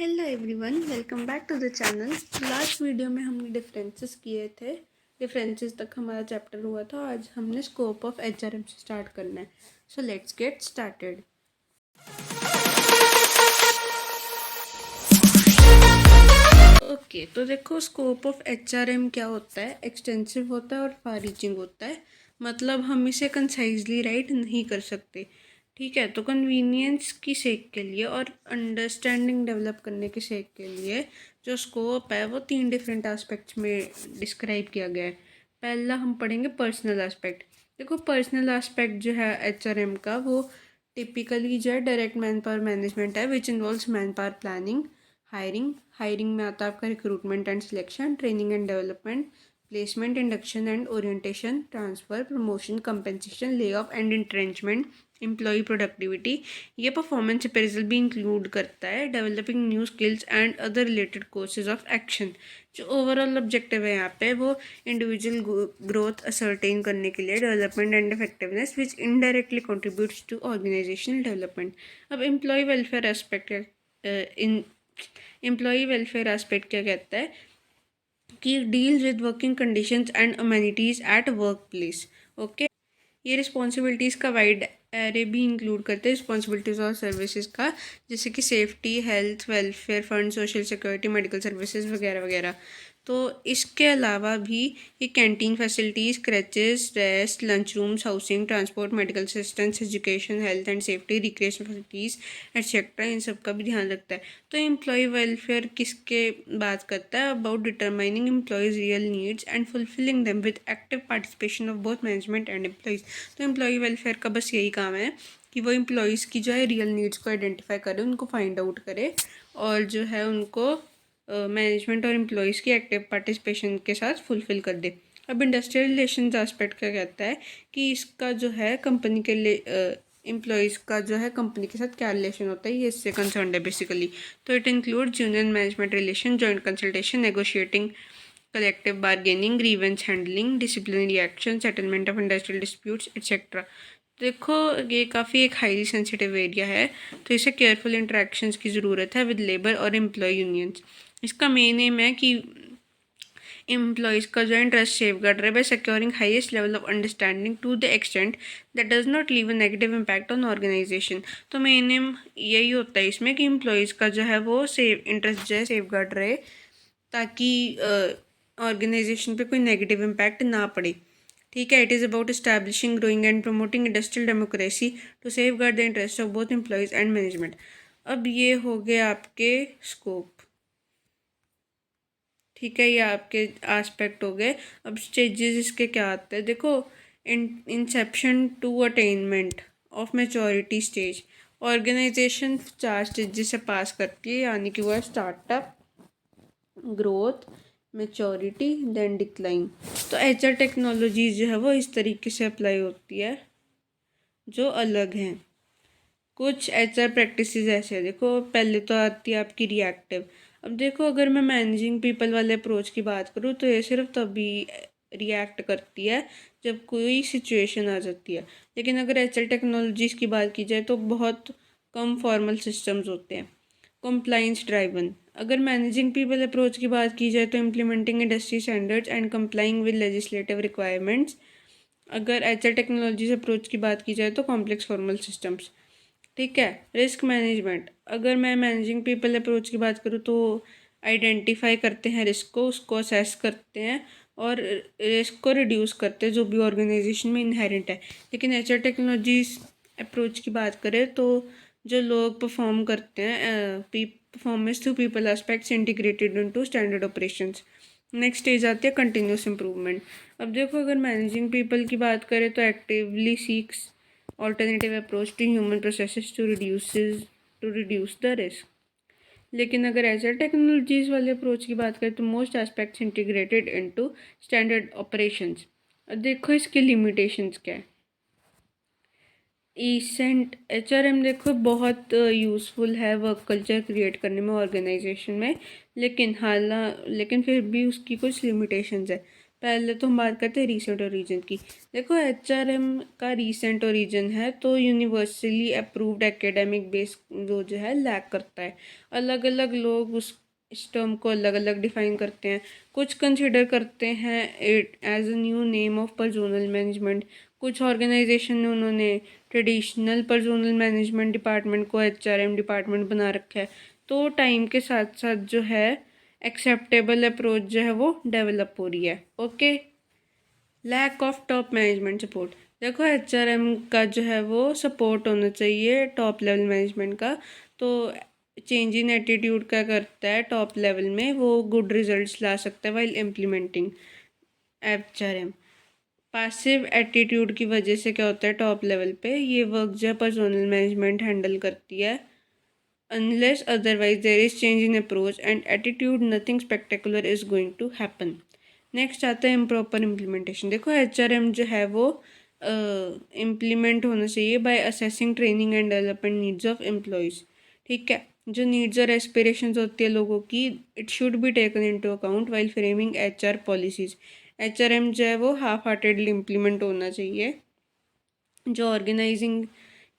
Hello everyone, welcome back to the channel. Last video में हमने differences किए थे। डिफरेंसेस तक हमारा चैप्टर हुआ था। आज हमने स्कोप ऑफ एचआरएम से स्टार्ट करना है। So let's get started. Okay, तो देखो स्कोप ऑफ एचआरएम क्या होता है। एक्सटेंसिव होता है और फार रीचिंग होता है। मतलब हम इसे कंसाइजली राइट नहीं कर सकते। ठीक है, तो कन्वीनियंस की सेक के लिए और अंडरस्टैंडिंग डेवलप करने के सेक के लिए जो स्कोप है वो 3 डिफरेंट एस्पेक्ट्स में डिस्क्राइब किया गया है। पहला हम पढ़ेंगे पर्सनल एस्पेक्ट। देखो पर्सनल एस्पेक्ट जो है एचआरएम का वो टिपिकली जो है डायरेक्ट मैन पावर मैनेजमेंट है, which involves man power planning, hiring में आता है आपका recruitment and selection, training and development, placement, induction and orientation, transfer, promotion, compensation, lay off and retrenchment, employee productivity. ये परफॉर्मेंस अप्रेजल भी include करता है, developing new skills and other related courses of action. जो overall objective है यहाँ पे वो individual growth ascertain करने के लिए, development and effectiveness which indirectly contributes to organisational development. अब employee welfare aspect in employee welfare aspect क्या कहता है कि deals with working conditions and amenities at work place. Okay, ये रिस्पॉन्सिबिलिटीज़ का वाइड एरे भी इंक्लूड करते हैं, रिस्पॉन्सिबिलिटीज़ और सर्विसेज का, जैसे कि safety, health, welfare fund, social security, medical services वगैरह वगैरह। तो इसके अलावा भी ये canteen facilities, creches, rest, lunch rooms, housing, transport, medical assistance, education, health and safety, recreation facilities etcetera, इन सब का भी ध्यान रखता है। तो एम्प्लॉय वेलफेयर किसके बात करता है? About determining employees real needs and fulfilling them with active participation of both management and employees. तो एम्प्लॉय वेलफेयर का बस यही काम है कि वो एम्प्लॉयज़ की जो है रियल नीड्स को आइडेंटिफाई करे, उनको फाइंड आउट करे और जो है उनको मैनेजमेंट और एम्प्लॉयज़ की एक्टिव पार्टिसिपेशन के साथ फुलफ़िल कर दे। अब इंडस्ट्रियल रिलेशंस एस्पेक्ट क्या कहता है कि इसका जो है कंपनी के लिए एम्प्लॉयज़ का जो है कंपनी के साथ क्या रिलेशन होता है, ये इससे कंसर्न है बेसिकली। तो it include union management relation, joint consultation, negotiating, collective bargaining, grievance handling, disciplinary action, settlement of industrial disputes etcetera. देखो ये काफ़ी एक हाईली सेंसिटिव एरिया है, तो इसे केयरफुल इंटरेक्शंस की ज़रूरत है विद लेबर और एम्प्लॉय यूनियंस। इसका मेन एम है कि एम्प्लॉयज़ का जो इंटरेस्ट सेव कर रहे by securing highest level of understanding to the extent that does not leave a negative impact on organisation. तो मेन एम यही होता है इसमें कि एम्प्लॉयज़ का जो है वो सेव इंटरेस्ट जो है सेव कर रहे, ताकि ऑर्गेनाइजेशन पे कोई नेगेटिव इम्पैक्ट ना पड़े। ठीक है, it is about establishing, growing and promoting industrial democracy to safeguard the interest of both employees and management. अब ये हो गए आपके स्कोप। ठीक है, ये आपके एस्पेक्ट हो गए। अब स्टेजेस इसके क्या आते हैं देखो। Inception to attainment of maturity stage. Organisation 4 stages से पास करती है, यानी कि वो है startup, growth, maturity, then decline. तो एचआर टेक्नोलॉजी जो है वो इस तरीके से अप्लाई होती है जो अलग हैं। कुछ एचआर प्रैक्टिसेस ऐसे हैं, देखो पहले तो आती है आपकी रिएक्टिव। अब देखो अगर मैं मैनेजिंग पीपल वाले अप्रोच की बात करूँ तो ये सिर्फ तभी रिएक्ट करती है जब कोई सिचुएशन आ जाती है। लेकिन अगर एचआर टेक्नोलॉजीज़ की बात की जाए तो बहुत कम फॉर्मल सिस्टम्स होते हैं। Compliance driven. अगर मैनेजिंग पीपल अप्रोच की बात की जाए तो implementing industry standards and complying with legislative requirements. अगर एचआर टेक्नोलॉजीज अप्रोच की बात की जाए तो कॉम्प्लेक्स फॉर्मल सिस्टम्स। ठीक है, रिस्क मैनेजमेंट। अगर मैं मैनेजिंग पीपल अप्रोच की बात करूँ तो आइडेंटिफाई करते हैं रिस्क को, उसको असेस करते हैं और रिस्क को रिड्यूस करते हैं जो भी ऑर्गेनाइजेशन में इनहेरेंट है। लेकिन एचआर टेक्नोलॉजीज अप्रोच की बात करें तो जो लोग परफॉर्म करते हैं performance through people aspects integrated into standard operations. Next stage आती है कंटिन्यूस इंप्रूवमेंट। अब देखो अगर मैनेजिंग पीपल की बात करें तो actively seeks alternative approach to human processes to reduce the risk। लेकिन अगर एजर टेक्नोलॉजीज वाले अप्रोच की बात करें तो most aspects integrated into standard operations. देखो इसके लिमिटेशंस क्या है। ईसेंट एचआरएम देखो बहुत यूज़फुल है वर्क कल्चर क्रिएट करने में ऑर्गेनाइजेशन में, लेकिन फिर भी उसकी कुछ लिमिटेशंस है। पहले तो हम बात करते हैं रीसेंट ओरिजिन की। देखो HRM का रीसेंट ओरिजिन है तो यूनिवर्सली अप्रूव्ड एकेडमिक बेस वो जो है लैक करता है। अलग अलग लोग उस इस टर्म को अलग अलग डिफाइन करते हैं। कुछ कंसिडर करते हैं it as a new name of personal management. कुछ ऑर्गेनाइजेशन ने उन्होंने ट्रेडिशनल पर्सोनल मैनेजमेंट डिपार्टमेंट को HRM डिपार्टमेंट बना रखा है। तो टाइम के साथ साथ जो है एक्सेप्टेबल अप्रोच जो है वो डेवलप हो रही है। Okay, lack of top management support. देखो HRM का जो है वो सपोर्ट होना चाहिए टॉप लेवल मैनेजमेंट का। तो चेंज इन एटीट्यूड क्या करता है टॉप लेवल में, वो गुड रिजल्ट्स ला सकता है while implementing HRM। Passive attitude की वजह से क्या होता है टॉप लेवल पे ये वर्क जो है पर्सोनल मैनेजमेंट हैंडल करती है। Unless otherwise there is change in approach and attitude, nothing spectacular is going to happen. Next आता है इम्प्रॉपर इम्प्लीमेंटेशन। देखो HRM जो है वो इम्प्लीमेंट होना चाहिए by assessing training and development needs of employees. ठीक है, जो नीड्स और एस्पिरेशंस होती है लोगों की, it should be taken into account while framing HR policies. HRM जो है वो हाफ हार्टेडली इम्प्लीमेंट होना चाहिए। जो ऑर्गेनाइजिंग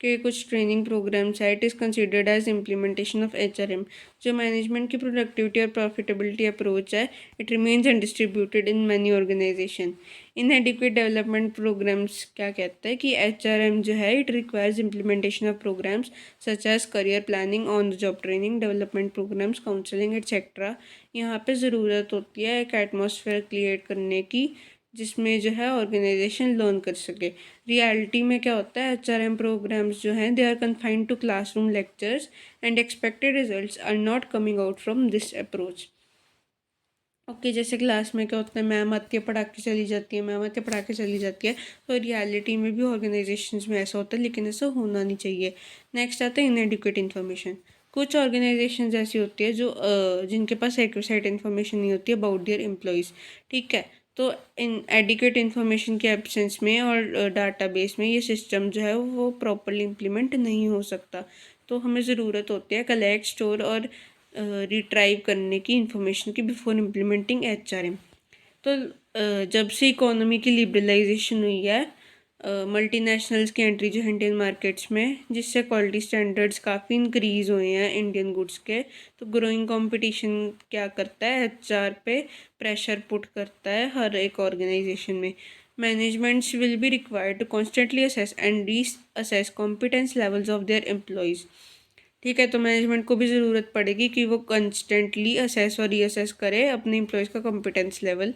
के कुछ ट्रेनिंग प्रोग्राम्स है it is considered as implementation of HRM। जो मैनेजमेंट की प्रोडक्टिविटी और प्रॉफिटेबिलिटी अप्रोच है it remains undistributed in many organisation. Inadequate development programmes क्या कहता है कि HRM जो है it requires implementation of programmes such as career planning, on the job training, development programmes, counselling etcetera. यहाँ पे ज़रूरत होती है एक एटमॉस्फेयर क्रिएट करने की जिसमें जो है ऑर्गेनाइजेशन लर्न कर सके। रियलिटी में क्या होता है HRM प्रोग्राम्स जो हैं they are confined to classroom lectures and expected results are not coming out from this approach. Okay, जैसे क्लास में क्या होता है मैम आती है पढ़ा के चली जाती है, मैम आती है पढ़ा के चली जाती है। तो रियलिटी में भी ऑर्गेनाइजेशंस में ऐसा होता है, लेकिन ऐसा होना नहीं चाहिए। नेक्स्ट आता है इनएडिक्वेट इन्फॉर्मेशन। कुछ ऑर्गेनाइजेशंस ऐसी होती है जो जिनके पास एक्यूरेट इन्फॉर्मेशन नहीं होती है अबाउट देयर एम्प्लॉयज़। ठीक है, तो इन एडिक्वेट इन्फॉर्मेशन के एब्सेंस में और डाटाबेस में ये सिस्टम जो है वो प्रॉपरली इम्प्लीमेंट नहीं हो सकता। तो हमें ज़रूरत होती है कलेक्ट, स्टोर और रिट्राइव करने की इंफॉर्मेशन की बिफोर इम्प्लीमेंटिंग HRM। तो जब से इकोनॉमी की लिबरलाइजेशन हुई है, मल्टीनेशनल्स की एंट्री जो है इंडियन मार्केट्स में, जिससे क्वालिटी स्टैंडर्ड्स काफ़ी इंक्रीज़ हुए हैं इंडियन गुड्स के। तो ग्रोइंग कंपटीशन क्या करता है HR पे प्रेशर पुट करता है हर एक ऑर्गेनाइजेशन में। Managements will be required to constantly assess and reassess competence levels of their employees. ठीक है, तो मैनेजमेंट को भी ज़रूरत पड़ेगी कि वो कंस्टेंटली असेस और रीअसेस करे अपने एम्प्लॉयज़ का कॉम्पिटेंस लेवल।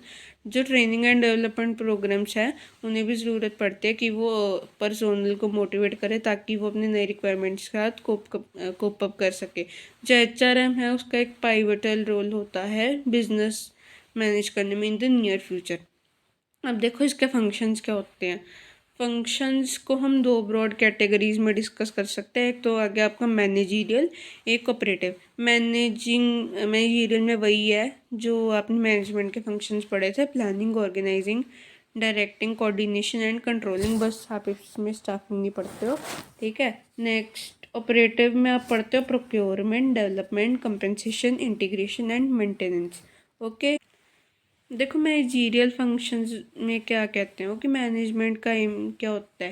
जो ट्रेनिंग एंड डेवलपमेंट प्रोग्राम्स हैं उन्हें भी ज़रूरत पड़ती है कि वो पर्सोनल को मोटिवेट करे ताकि वो अपने नए रिक्वायरमेंट्स के साथ कोप अप कर सके। जो HRM है उसका एक पाइवटल रोल होता है बिजनेस मैनेज करने में इन द नियर फ्यूचर। अब देखो इसके फंक्शंस क्या होते हैं। फंक्शंस को हम दो ब्रॉड कैटेगरीज में डिस्कस कर सकते हैं। एक तो आ गया आपका मैनेजीरियल, एक ऑपरेटिव। मैनेजीरियल में वही है जो आपने मैनेजमेंट के फंक्शंस पढ़े थे, planning, organising, directing, coordination and controlling. बस आप इसमें स्टाफिंग नहीं पढ़ते हो। ठीक है, नेक्स्ट ऑपरेटिव में आप पढ़ते हो procurement, development, compensation, integration and maintenance. Okay, देखो मैनेजीरियल फंक्शंस में क्या कहते हो कि मैनेजमेंट का एम क्या होता है,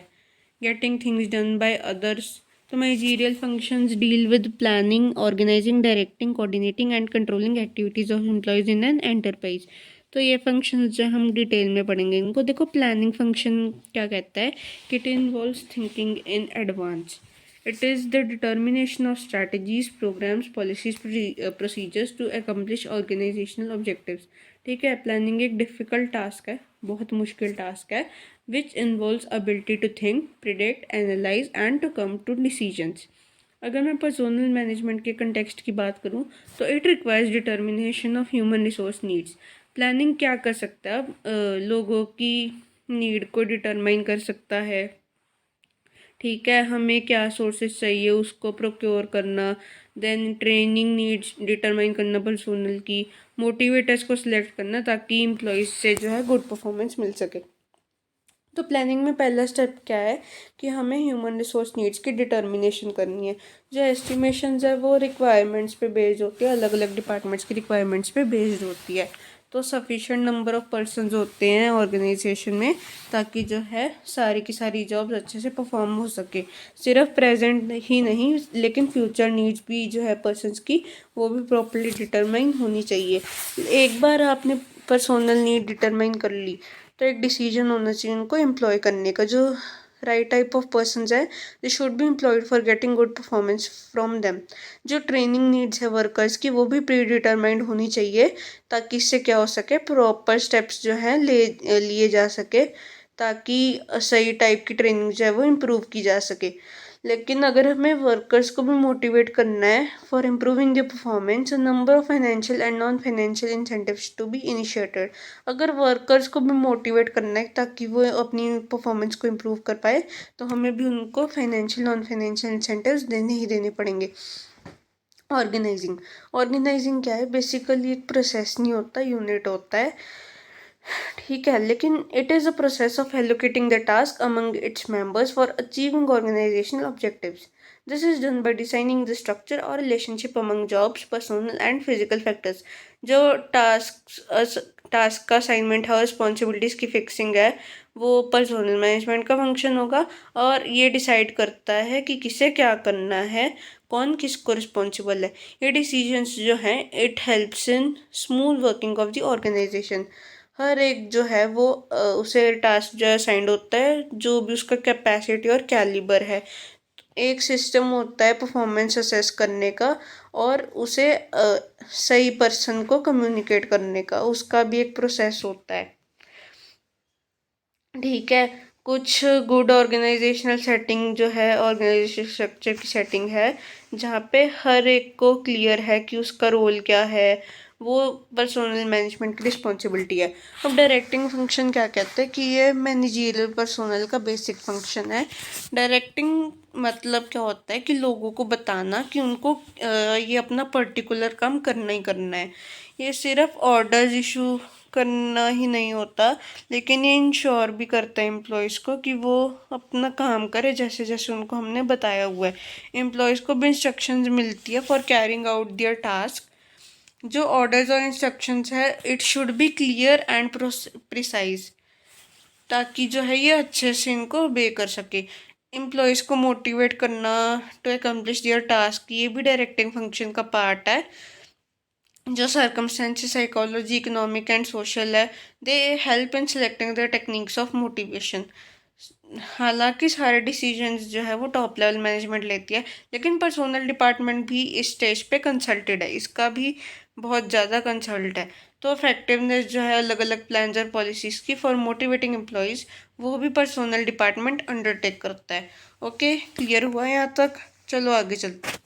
getting things done by others. तो managerial functions deal with planning, organising, directing, coordinating and controlling activities of employees in an enterprise. तो ये फंक्शंस जो हम डिटेल में पढ़ेंगे इनको। देखो प्लानिंग फंक्शन क्या कहता है कि it involves thinking in advance. It is the determination of strategies, programs, policies, procedures to accomplish organizational objectives. ठीक है, प्लानिंग एक डिफ़िकल्ट टास्क है, बहुत मुश्किल टास्क है, which involves ability to think, predict, analyse and to come to decisions. अगर मैं personnel management के कंटेक्स्ट की बात करूँ तो it requires determination of human resource needs. Planning क्या कर सकता है, अब लोगों की नीड को डिटरमाइन कर सकता है। ठीक है, हमें क्या सोर्सेज चाहिए उसको प्रोक्योर करना, देन ट्रेनिंग नीड्स डिटरमाइन करना पर्सोनल की, मोटिवेटर्स को सिलेक्ट करना ताकि एम्प्लॉयज़ से जो है गुड परफॉर्मेंस मिल सके। तो प्लानिंग में पहला स्टेप क्या है कि हमें ह्यूमन रिसोर्स नीड्स की डिटर्मिनेशन करनी है। जो एस्टिमेशंस है वो रिक्वायरमेंट्स पे बेस्ड होती है, अलग अलग डिपार्टमेंट्स की रिक्वायरमेंट्स पे बेस्ड होती है। तो सफिशेंट नंबर ऑफ़ पर्सन्स होते हैं ऑर्गेनाइजेशन में, ताकि जो है सारी की सारी जॉब्स अच्छे से परफॉर्म हो सके। सिर्फ प्रेजेंट ही नहीं, लेकिन फ्यूचर नीड्स भी जो है पर्सन्स की, वो भी प्रॉपरली डिटरमाइन होनी चाहिए। एक बार आपने पर्सनल नीड डिटरमाइन कर ली, तो एक डिसीजन होना चाहिए उनको एम्प्लॉय करने का। जो राइट टाइप ऑफ पर्सन है, they should be employed for getting good performance from them. जो ट्रेनिंग नीड्स है वर्कर्स की, वो भी प्री डिटरमाइंड होनी चाहिए, ताकि इससे क्या हो सके, प्रॉपर स्टेप्स जो है लिए जा सके, ताकि सही टाइप की ट्रेनिंग जो है वो इम्प्रूव की जा सके। लेकिन अगर हमें वर्कर्स को भी मोटिवेट करना है for improving the performance, number of financial and non financial incentives to be initiated. अगर वर्कर्स को भी मोटिवेट करना है ताकि वो अपनी परफॉर्मेंस को इम्प्रूव कर पाए, तो हमें भी उनको फाइनेंशियल नॉन फाइनेंशियल इंसेंटिव्स देने ही देने पड़ेंगे। ऑर्गेनाइजिंग ऑर्गेनाइजिंग क्या है, बेसिकली एक प्रोसेस नहीं होता, यूनिट होता है, ठीक है। लेकिन it is a process of allocating the task among its members for achieving organisational objectives. This is done by designing the structure और relationship among jobs, personnel and physical factors. जो task का assignment है और responsibilities की fixing है, वो personal management का function होगा, और ये डिसाइड करता है कि किसे क्या करना है, कौन किसको रिस्पॉन्सिबल है। ये डिसीजंस जो हैं, it helps in smooth working of the organisation. हर एक जो है वो उसे टास्क जो असाइंड होता है, जो भी उसका कैपेसिटी और कैलिबर है। एक सिस्टम होता है परफॉर्मेंस असेस करने का, और उसे सही पर्सन को कम्युनिकेट करने का, उसका भी एक प्रोसेस होता है, ठीक है। कुछ गुड ऑर्गेनाइजेशनल सेटिंग जो है, ऑर्गेनाइजेशन स्ट्रक्चर की सेटिंग है, जहाँ पे हर एक को क्लियर है कि उसका रोल क्या है, वो पर्सोनल मैनेजमेंट की रिस्पॉन्सिबिलिटी है। अब डायरेक्टिंग फंक्शन क्या कहते हैं कि ये मैनेजरियल पर्सोनल का बेसिक फंक्शन है। डायरेक्टिंग मतलब क्या होता है कि लोगों को बताना कि उनको ये अपना पर्टिकुलर काम करना ही करना है। ये सिर्फ ऑर्डर्स इशू करना ही नहीं होता, लेकिन ये इंश्योर भी करता है एम्प्लॉयज़ को कि वो अपना काम करे जैसे जैसे उनको हमने बताया हुआ है। एम्प्लॉयज़ को भी इंस्ट्रक्शंस मिलती है for carrying out their task. जो ऑर्डर्स और इंस्ट्रक्शंस है, it should be clear and precise, ताकि जो है ये अच्छे से इनको ओबे कर सके। एम्प्लॉयज़ को मोटिवेट करना टू एकम्प्लिश दियर टास्क, ये भी डायरेक्टिंग फंक्शन का पार्ट है। जो circumstances psychology economic and social है, they help in selecting the techniques of motivation. हालांकि सारे डिसीजंस जो है वो टॉप लेवल मैनेजमेंट लेती है, लेकिन पर्सनल डिपार्टमेंट भी इस स्टेज पे कंसल्टेड है, इसका भी बहुत ज़्यादा कंसल्ट है। तो इफेक्टिवनेस जो है अलग अलग प्लान्स और पॉलिसीज़ की फॉर मोटिवेटिंग एम्प्लॉयज़, वो भी पर्सनल डिपार्टमेंट अंडरटेक करता है। ओके, क्लियर हुआ यहाँ तक? चलो आगे चलते हैं।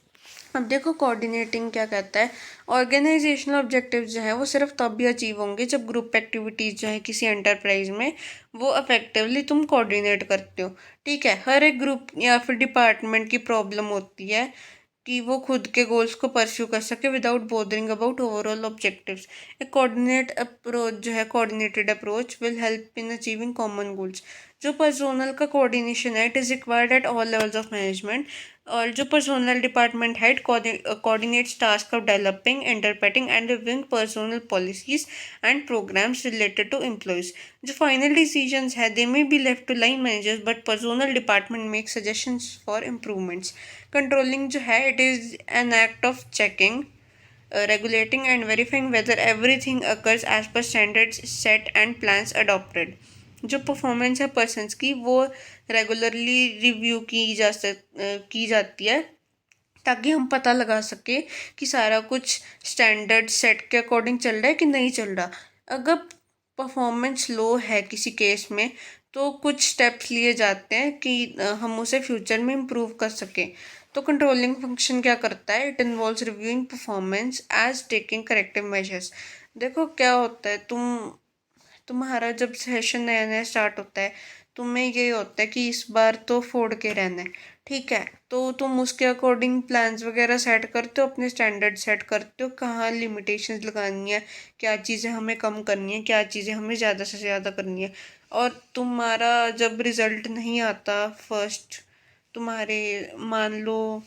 अब देखो कोऑर्डिनेटिंग क्या कहता है। ऑर्गेनाइजेशनल ऑब्जेक्टिव जो है वो सिर्फ तब भी अचीव होंगे जब ग्रुप एक्टिविटीज़ जो है किसी एंटरप्राइज में, वो अफेक्टिवली तुम कोऑर्डिनेट करते हो, ठीक है। हर एक ग्रुप या फिर डिपार्टमेंट की प्रॉब्लम होती है कि वो खुद के गोल्स को परस्यू कर सके without bothering about overall objectives. एक coordinated approach will help in achieving common goals. जो पर्सोनल का कोऑर्डिनेशन है, it is required at all levels of management. और जो personnel department head coordinates task of developing, interpreting and reviewing personnel policies and programmes related to employees. जो final decisions है, they may be left to line managers, but personnel department make suggestions for improvements. Controlling जो है, it is an act of checking, regulating and verifying whether everything occurs as per standards set and plans adopted। जो performance है persons की, वो regularly review की जाती है, ताकि हम पता लगा सके कि सारा कुछ स्टैंडर्ड सेट के अकॉर्डिंग चल रहा है कि नहीं चल रहा। अगर परफॉर्मेंस लो है किसी केस में, तो कुछ स्टेप्स लिए जाते हैं कि हम उसे फ्यूचर में इम्प्रूव कर सकें। तो कंट्रोलिंग फंक्शन क्या करता है, it involves reviewing performance as taking corrective measures. देखो क्या होता है, तुम्हारा जब सेशन नया नया स्टार्ट होता है, तुम्हें ये होता है कि इस बार तो फोड़ के रहना है, ठीक है। तो तुम उसके अकॉर्डिंग प्लान्स वगैरह सेट करते हो, अपने स्टैंडर्ड सेट करते हो, कहाँ लिमिटेशंस लगानी है, क्या चीज़ें हमें कम करनी है, क्या चीज़ें हमें ज़्यादा से ज़्यादा करनी है। और तुम्हारा जब रिज़ल्ट नहीं आता फर्स्ट, तुम्हारे मान लो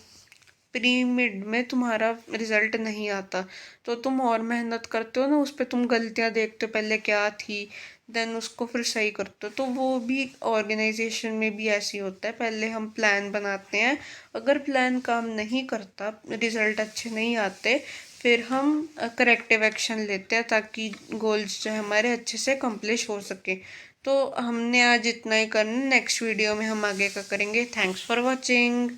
प्री मिड में तुम्हारा रिजल्ट नहीं आता, तो तुम और मेहनत करते हो ना, उस पर तुम गलतियाँ देखते हो पहले क्या थी, देन उसको फिर सही करते हो। तो वो भी ऑर्गेनाइजेशन में भी ऐसे ही होता है, पहले हम प्लान बनाते हैं, अगर प्लान काम नहीं करता, रिजल्ट अच्छे नहीं आते, फिर हम करेक्टिव एक्शन लेते हैं ताकि गोल्स जो है हमारे अच्छे से कंप्लीट हो सके। तो हमने आज इतना ही करना, नेक्स्ट वीडियो में हम आगे का करेंगे। Thanks for watching.